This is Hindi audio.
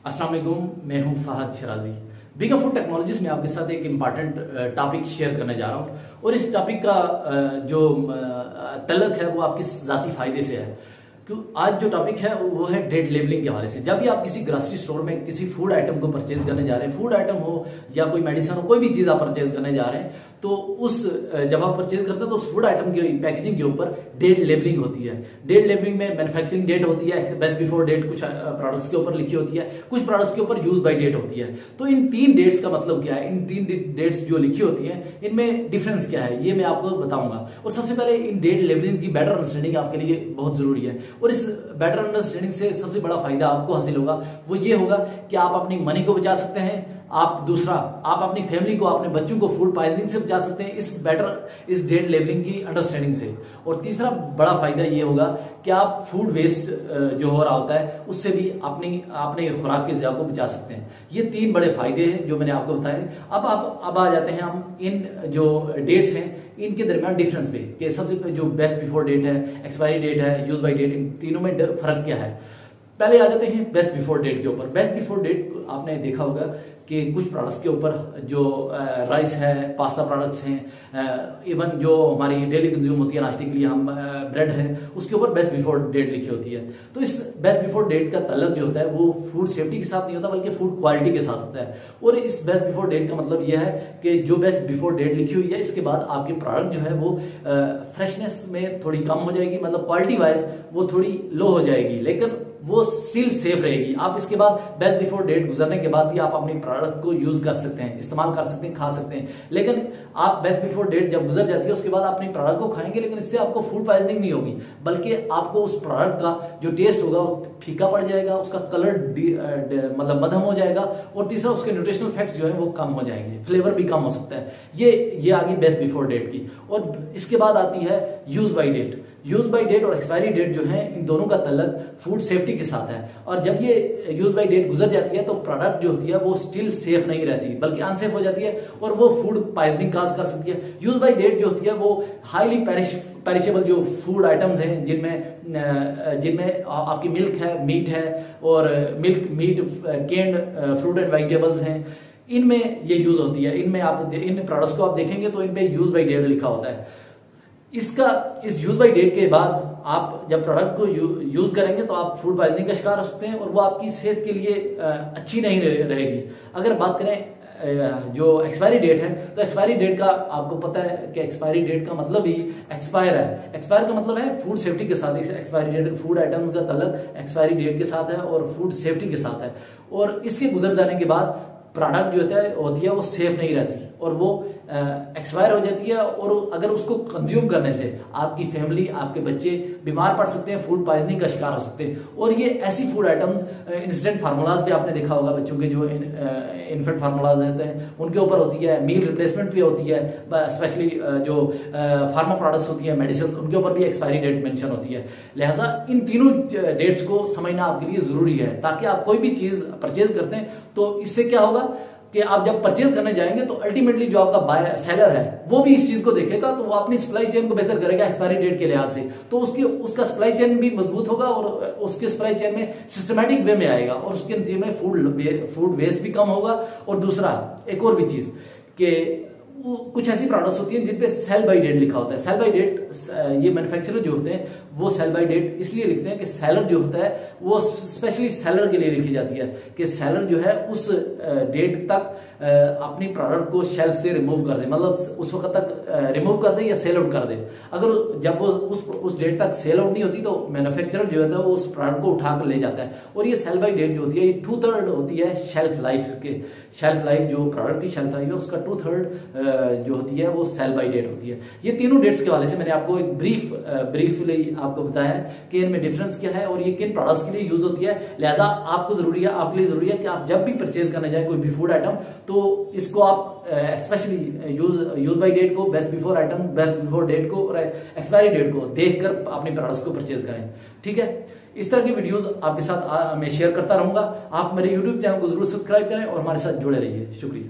अस्सलाम वालेकुम, मैं हूं फहद शराजी। बिग फूड टेक्नोलॉजीज में आपके साथ एक इम्पॉर्टेंट टॉपिक शेयर करने जा रहा हूं और इस टॉपिक का जो तल्लुक है वो आपके ज़ाती फायदे से है। आज जो टॉपिक है वो है डेट लेबलिंग के हवाले से। जब भी आप किसी ग्रोसरी स्टोर में किसी फूड आइटम को परचेज करने जा रहे हैं, फूड आइटम हो या कोई मेडिसिन हो, कोई भी चीज आप परचेज करने जा रहे हैं, तो उस जब आप परचेज करते हैं तो उस फूड आइटम की पैकेजिंग के ऊपर डेट लेबलिंग होती है। डेट लेबलिंग में मैन्युफैक्चरिंग डेट होती है, बेस्ट बिफोर डेट कुछ प्रोडक्ट्स के ऊपर लिखी होती है, कुछ प्रोडक्ट्स के ऊपर यूज बाय डेट होती है। तो इन तीन डेट्स का मतलब क्या है, इन तीन डेट्स जो लिखी होती है इनमें डिफरेंस क्या है, ये मैं आपको बताऊंगा। और सबसे पहले इन डेट लेबलिंग की बेटर अंडरस्टैंडिंग आपके लिए बहुत जरूरी है। और इस बेटर अंडरस्टैंडिंग से सबसे बड़ा फायदा आपको हासिल होगा वो ये होगा कि आप अपनी मनी को बचा सकते हैं, आप अपनी फैमिली को, अपने बच्चों को फूड पॉइजनिंग से बचा सकते हैं इस डेट लेबलिंग की अंडरस्टैंडिंग से। और तीसरा बड़ा फायदा ये होगा कि आप फूड वेस्ट जो हो रहा होता है उससे भी अपने खुराक के ज़िया को बचा सकते हैं। ये तीन बड़े फायदे हैं जो मैंने आपको बताए। अब आ जाते हैं हम इन जो डेट्स हैं इनके दरमियान डिफरेंस पे, कि सबसे जो बेस्ट बिफोर डेट है, एक्सपायरी डेट है, यूज बाय डेट, इन तीनों में फर्क क्या है। पहले आ जाते हैं बेस्ट बिफोर डेट के ऊपर। बेस्ट बिफोर डेट आपने देखा होगा कि कुछ प्रोडक्ट्स के ऊपर जो राइस है, पास्ता प्रोडक्ट्स हैं, इवन जो हमारी डेली कंज्यूम होती है नाश्ते के लिए, हम ब्रेड है, उसके ऊपर बेस्ट बिफोर डेट लिखी होती है। तो इस बेस्ट बिफोर डेट का तल्लुक जो होता है वो फूड सेफ्टी के साथ नहीं होता बल्कि फूड क्वालिटी के साथ होता है। और इस बेस्ट बिफोर डेट का मतलब यह है कि जो बेस्ट बिफोर डेट लिखी हुई है इसके बाद आपकी प्रोडक्ट जो है वो फ्रेशनेस में थोड़ी कम हो जाएगी, मतलब क्वालिटी वाइज वो थोड़ी लो हो जाएगी, लेकिन वो स्टिल सेफ रहेगी। आप इसके बाद बेस्ट बिफोर डेट गुजरने के बाद भी आप अपनी प्रोडक्ट को यूज कर सकते हैं, इस्तेमाल कर सकते हैं, खा सकते हैं। लेकिन आप बेस्ट बिफोर डेट जब गुजर जाती है उसके बाद अपनी प्रोडक्ट को खाएंगे, लेकिन इससे आपको फूड पॉइजनिंग नहीं होगी, बल्कि आपको उस प्रोडक्ट का जो टेस्ट होगा वो फीका पड़ जाएगा, उसका कलर मतलब मध्यम हो जाएगा, और तीसरा उसके न्यूट्रिशनल फैक्ट्स जो है वो कम हो जाएंगे, फ्लेवर भी कम हो सकता है। ये आ गई बेस्ट बिफोर डेट की। और इसके बाद आती है use by date. Use by date और एक्सपायरी डेट जो है इन दोनों का तल्लुक फूड सेफ्टी के साथ है। और जब ये यूज बाय डेट गुजर जाती है तो प्रोडक्ट जो होती है वो स्टिल सेफ नहीं रहती बल्कि अनसेफ हो जाती है और वो फूड पॉइजनिंग काज कर सकती है। यूज बाय डेट जो होती है वो हाईली पेरिशेबल जो फूड आइटम्स हैं जिनमें आपकी मिल्क है, मीट है, और milk, meat, canned fruit and vegetables हैं, इनमें ये यूज होती है। इन प्रोडक्ट्स को आप देखेंगे तो इनपे यूज बाय डेट लिखा होता है। इस यूज बाय डेट के बाद आप जब प्रोडक्ट को यूज करेंगे तो आप फूड पॉइजनिंग का शिकार हो सकते हैं और वो आपकी सेहत के लिए अच्छी नहीं रहेगी। अगर बात करें जो एक्सपायरी डेट है तो एक्सपायरी डेट का आपको पता है कि एक्सपायरी डेट का मतलब ही एक्सपायर है। एक्सपायर का मतलब है फूड सेफ्टी के साथ। इस एक्सपायरी डेट फूड आइटम का तल्लुक एक्सपायरी डेट के साथ है और फूड सेफ्टी के साथ है। और इसके गुजर जाने के बाद प्रोडक्ट जो होती है वो सेफ नहीं रहती और वो एक्सपायर हो जाती है, और अगर उसको कंज्यूम करने से आपकी फैमिली, आपके बच्चे बीमार पड़ सकते हैं, फूड पॉइजनिंग का शिकार हो सकते हैं। और ये ऐसी फूड आइटम्स, इंस्टेंट फार्मूलाज भी आपने देखा होगा, बच्चों के जो इन्फेंट फार्मूलाज रहते हैं उनके ऊपर होती है, मील रिप्लेसमेंट भी होती है, स्पेशली जो फार्मा प्रोडक्ट्स होती है, मेडिसिन, उनके ऊपर भी एक्सपायरी डेट मेंशन होती है। लिहाजा इन तीनों डेट्स को समझना आपके लिए जरूरी है ताकि आप कोई भी चीज परचेज करते हैं तो इससे क्या होगा कि आप जब परचेज करने जाएंगे तो अल्टीमेटली जो आपका सेलर है वो भी इस चीज को देखेगा, तो वो अपनी सप्लाई चेन को बेहतर करेगा एक्सपायरी डेट के लिहाज से। तो उसका सप्लाई चेन भी मजबूत होगा और उसके सप्लाई चेन में सिस्टमैटिक वे में आएगा और उसके नतीजे में फूड वेस्ट भी कम होगा। और दूसरा एक और भी चीज कि कुछ ऐसी प्रोडक्ट्स होती हैं जिनपे सेल बाय डेट लिखा होता है। सेल बाय डेट ये मैन्युफैक्चरर जो होते हैं वो सेल बाय डेट इसलिए लिखते हैं कि सेलर जो होता है वो स्पेशली सेलर के लिए लिखी जाती है कि सेलर जो है उस डेट तक अपनी प्रोडक्ट को शेल्फ से रिमूव कर दे, मतलब उस वक्त तक रिमूव कर दे या सेल आउट कर दे। अगर जब वो उस डेट तक सेल आउट नहीं होती तो मैन्युफैक्चरर जो होता है वो उस प्रोडक्ट को उठा कर ले जाता है। और ये सेल बाय डेट जो होती है ये 2/3 होती है शेल्फ लाइफ के। शेल्फ लाइफ जो प्रोडक्ट की शेल्फ लाइफ है उसका 2/3 जो होती है वो सेल बाय डेट होती है। ये तीनों डेट्स के हवाले से मैंने आपको एक ब्रीफली आपको बताया कि इनमें डिफरेंस क्या है और ये किन प्रोडक्ट्स के लिए यूज होती है। लिहाजा आपके लिए जरूरी है कि आप जब भी परचेज करने जाए कोई भी फूड आइटम तो इसको आप स्पेशली यूज बाय डेट को, best before item, best before date को और एक्सपायरी डेट को देखकर अपने प्रोडक्ट्स को परचेज करें। ठीक है, इस तरह की वीडियोस आपके साथ मैं शेयर करता रहूंगा। आप मेरे यूट्यूब चैनल को जरूर सब्सक्राइब करें और हमारे साथ जुड़े रहिए। शुक्रिया।